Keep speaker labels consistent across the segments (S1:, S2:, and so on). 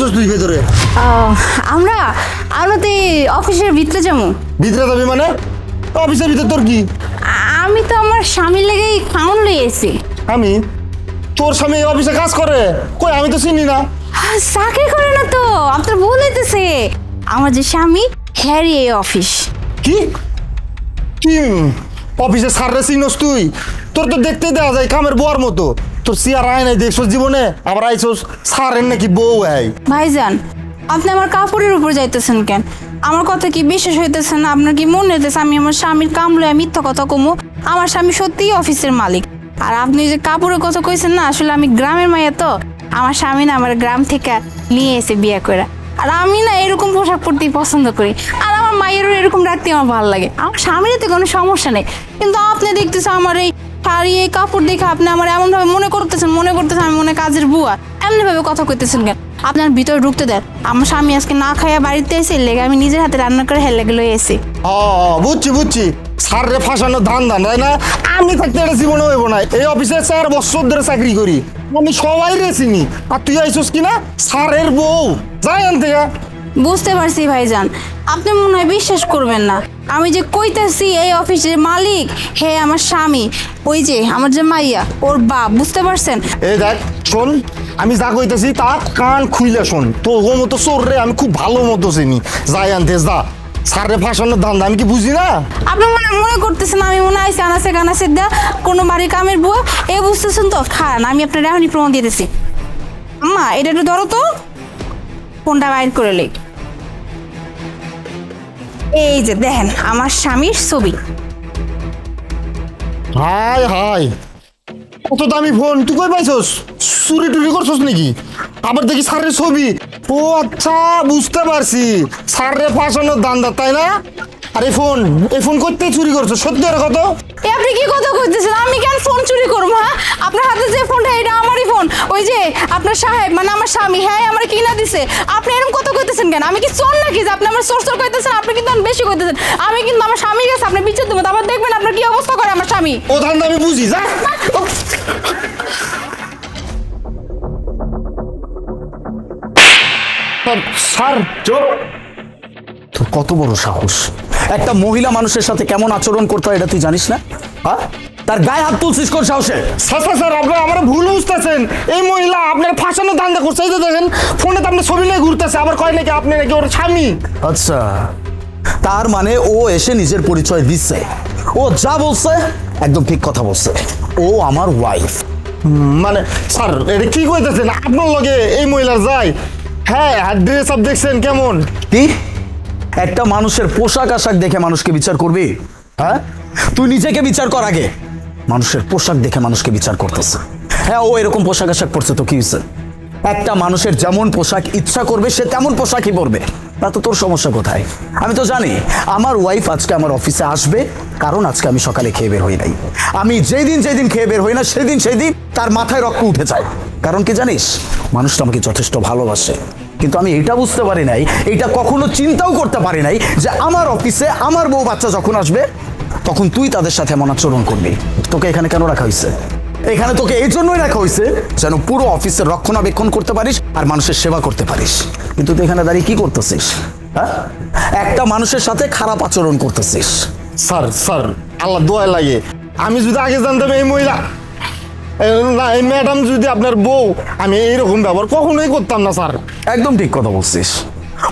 S1: আইছস তুই ভেতরে?
S2: আমরা আমরা তো এই অফিসের ভিতরে যাবো।
S1: ভিতরে যাবি মানে? অফিসের ভিতরে তোর কি?
S2: আমি তো আমার স্বামীর লেগেই খাউন লই এসেছি।
S1: আমি? তোর স্বামী এই অফিসে কাজ করে? কই, আমি তো চিনি না।
S2: চাকরি করে না তো, আপনার ভুল হইতেছে। আমার যে স্বামী হ্যারি এই অফিস।
S1: কি কি অফিসে স্যাররে চিনস তুই? তোর তো দেখতেই দেওয়া যায় কামের বুয়ার মতো। তোর চেয়ার আয় নাই দেখছস জীবনে, আবার আইছস স্যারের নাকি বউ? আয়
S2: ভাইজান, আপনি আমার কাপড়ের উপর যাইতেছেন কেন? আমার কথা কি বিশ্বাস হইতেছে না? আপনার কি মনে হইতেছে আমি আমার স্বামীর কাম লইয়া মিথ্যা কথা কমু? আমার স্বামী সত্যিই অফিসের মালিক। আর আপনি যে কাপড়ের কথা কইছেন না, আসলে আমি গ্রামের মাইয়া তো। আমার স্বামী না আমার গ্রাম থেকে নিয়ে এসে বিয়ে করে। আর আমি না এরকম পোশাক পরতেই পছন্দ করি। আর আমার মায়েরও এরকম রাখতে আমার ভালো লাগে। আমার স্বামীর তো কোনো সমস্যা নেই, কিন্তু আপনি দেখতেছেন আমার এই শাড়ি এই কাপড় দেখে আপনি আমার এমন ভাবে মনে করতেছেন আমি মনে কাজের বুয়া। এমনি ভাবে কথা কইতেছেন কেন? আপনার ভিতরে ঢুকতে দেন। আমার স্বামী আজকে না খাইয়া বাড়িতে এসে লেগে আমি নিজের হাতে রান্না করে হেলে গেলে এসে।
S1: বুঝছি স্যাররে ফাঁসানো ধান তাই না? আমি থাকতে এটা জীবনে হইব না। এই অফিসে 4 বছর ধরে চাকরি করি, আমি সবাই রে চিনি। আর তুই আইছস কিনা স্যারের বউ? যাই আনতে।
S2: বুঝতে পারছি ভাইজান, আপনি মনে হয় বিশ্বাস করবেন না। আমি যে কইতাছি এই অফিসের মালিক হে আমার স্বামী, ওই যে আমার যে মাইয়া ওর বাপ। বুঝতে পারছেন?
S1: এই দেখ শোন, আমি যা কইতেছি তা কান খুইলে শোন। তো ও মতো চোর রে আমি খুব ভালো মতো চিনি। যাই আনতে যা। স্যারে ফাঁসানোর ধান্দা আমি কি বুঝি না?
S2: আপনি মনে করতেছেন আমি মনে হয় আনাসে কানাসে দা কোনো বাড়ির কামের বুয়া এ বুঝতেছেন তো? খান আমি আপনার এখনই প্রমাণ দিতেছি। আম্মা এটা একটু ধরো তো, ফোনটা বাইর করে লেই। এই যে দেখেন আমার স্বামীর ছবি।
S1: হাই হাই, কত দামি ফোন! তুই কই পাইছস? চুরি টুরি করছস নাকি? আবার দেখি স্যারের ছবি। ও আচ্ছা, বুঝতে পারছি, স্যারে ফাঁসানোর ধান্দা তাই না? আর এই ফোন করতে চুরি করছো? সত্যি আর কত?
S2: আপনি কি কথা কইতেছেন? আমি কেন ফোন চুরি করবো? হ্যাঁ, আপনার হাতে যে ফোনটা এটা আমারই ফোন। ওই যে আপনার সাহেব মানে আমার স্বামী, হ্যাঁ আমার কিনা দিছে। আপনি এরকম কথা কইতেছেন কেন? আমি কি চোর নাকি যে আপনি আমার চোর কইতেছেন? আপনি কিন্তু বেশি কইতেছেন। আমি কিন্তু আমার স্বামীর কাছে আপনি বিচার দেবো, আবার দেখবেন আপনার কি অবস্থা করে আমার স্বামী।
S1: ও ধান্দা আমি বুঝি। যা স্যার,
S3: চুপ!
S1: তোর কত বড় সাহস!
S3: একটা মহিলা মানুষের সাথে কেমন আচরণ করতে হয় এটা তুই জানিস না? হ্যাঁ, তার গায়ে হাত তুলছিস কোন সাহসে?
S1: স্যার আপনি আমার ভুল বুঝতেছেন। এই মহিলা আপনার ফাঁসানোর ধান্দা করছে। এই যে দেখেন ফোনে তো আপনার ছবি নিয়ে ঘুরতেছে, আবার কয় নাকি আপনি নাকি ওর স্বামী।
S3: আচ্ছা, তার মানে ও এসে নিজের পরিচয় দিচ্ছে। ও যা বলছে একদম ঠিক কথা বলছে। ও আমার ওয়াইফ।
S1: মানে স্যার এটা কি কইতেছেন? আপনার লগে এই মহিলার যায়? হ্যাঁ, ড্রেস আপ দেখছেন কেমন?
S3: কি একটা মানুষের পোশাক আশাক দেখে মানুষকে বিচার করবি? হ্যাঁ, তুই নিজেকে বিচার কর আগে। মানুষের পোশাক দেখে মানুষকে বিচার করতেছে। হ্যাঁ, ও এরকম পোশাক আশাক পরছে তো কি হয়েছে? একটা মানুষের যেমন পোশাক ইচ্ছা করবে সে তেমন পোশাকই পরবে। তা তো তোর সমস্যা কোথায়? আমি তো জানি আমার ওয়াইফ আজকে আমার অফিসে আসবে, কারণ আজকে আমি সকালে খেয়ে বের হই নাই। আমি যেদিন খেয়ে বের হই না সেদিন তার মাথায় রক্ত উঠে যায়। কারণ কি জানিস, মানুষটা আমাকে যথেষ্ট ভালোবাসে। কিন্তু আমি এটা বুঝতে পারি নাই, এটা কখনো চিন্তাও করতে পারি নাই যে আমার অফিসে আমার বউ বাচ্চা যখন আসবে তখন তুই তাদের সাথে এমন আচরণ করবি। তোকে এখানে কেন রাখা হয়েছে? এখানে তোকে এই জন্যই রাখা হয়েছে যেন পুরো অফিসের রক্ষণাবেক্ষণ করতে পারিস আর মানুষের সেবা করতে পারিস। কিন্তু তুই এখানে দাঁড়িয়ে কি করতেছিস? হ্যাঁ, একটা মানুষের সাথে খারাপ আচরণ করতেছিস।
S1: স্যার আল্লাহ দোয়া লাগে, আমি যদি আগে জানতাম এই মহিলা না এই ম্যাডাম যদি আপনার বউ, আমি এইরকম ব্যবহার কখনোই করতাম না স্যার।
S3: একদম ঠিক কথা বলছিস।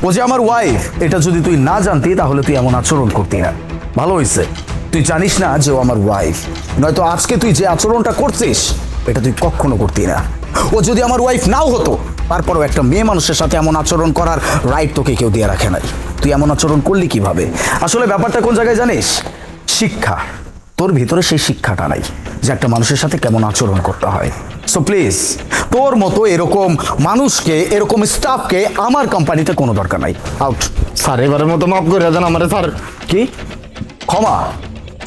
S3: ও যে আমার ওয়াইফ এটা যদি তুই না জানতি তাহলে তুই এমন আচরণ করতি না। ভালো হয়েছে তুই জানিস না যে ও আমার ওয়াইফ, নয়তো আজকে তুই যে আচরণটা করছিস এটা তুই কখনো করতি না। ও যদি আমার ওয়াইফ নাও হতো, তারপরও একটা মেয়ে মানুষের সাথে এমন আচরণ করার রাইট তোকে কেউ দিয়ে রাখে নাই। তুই এমন আচরণ করলি কিভাবে? আসলে ব্যাপারটা কোন জায়গায় জানিস? শিক্ষা। তোর ভিতরে সেই শিক্ষাটা নাই যে একটা মানুষের সাথে কেমন আচরণ করতে হয়। সো প্লিজ, তোর মতো এরকম মানুষকে, এরকম স্টাফকে আমার কোম্পানিতে কোনো দরকার নাই। আউট।
S1: স্যার এবারের মতো মাফ করে দেন আমারে স্যার।
S3: কি ক্ষমা?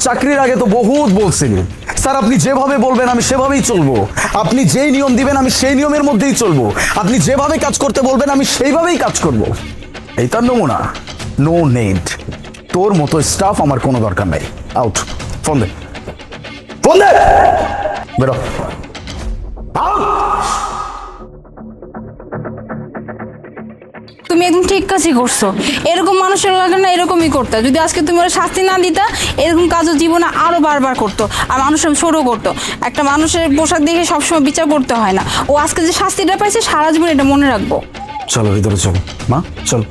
S3: চাকরির আগে তো বহুত বলছিলি স্যার আপনি যেভাবে বলবেন আমি সেভাবেই চলবো, আপনি যেই নিয়ম দিবেন আমি সেই নিয়মের মধ্যেই চলবো, আপনি যেভাবে কাজ করতে বলবেন আমি সেইভাবেই কাজ করব। এই তার নমুনা? No need. তোর মতো স্টাফ আমার কোনো দরকার নাই। আউট। ফোন দে, ফোন দে, বেরো। আউট।
S2: তুমি একদম ঠিক কাজই করছো। এরকম মানুষের লাগে না এরকমই করতে, যদি আজকে তুমি ওরা শাস্তি না দিতা এরকম কাজও জীবনে আরো বারবার করতো আর মানুষের ছোট করতো। একটা মানুষের পোশাক দেখে সবসময় বিচার করতে হয় না। ও আজকে যে শাস্তিটা পাইছে সারা জীবন এটা মনে রাখবো।
S3: চলো ভিতরে চলো মা, চলো।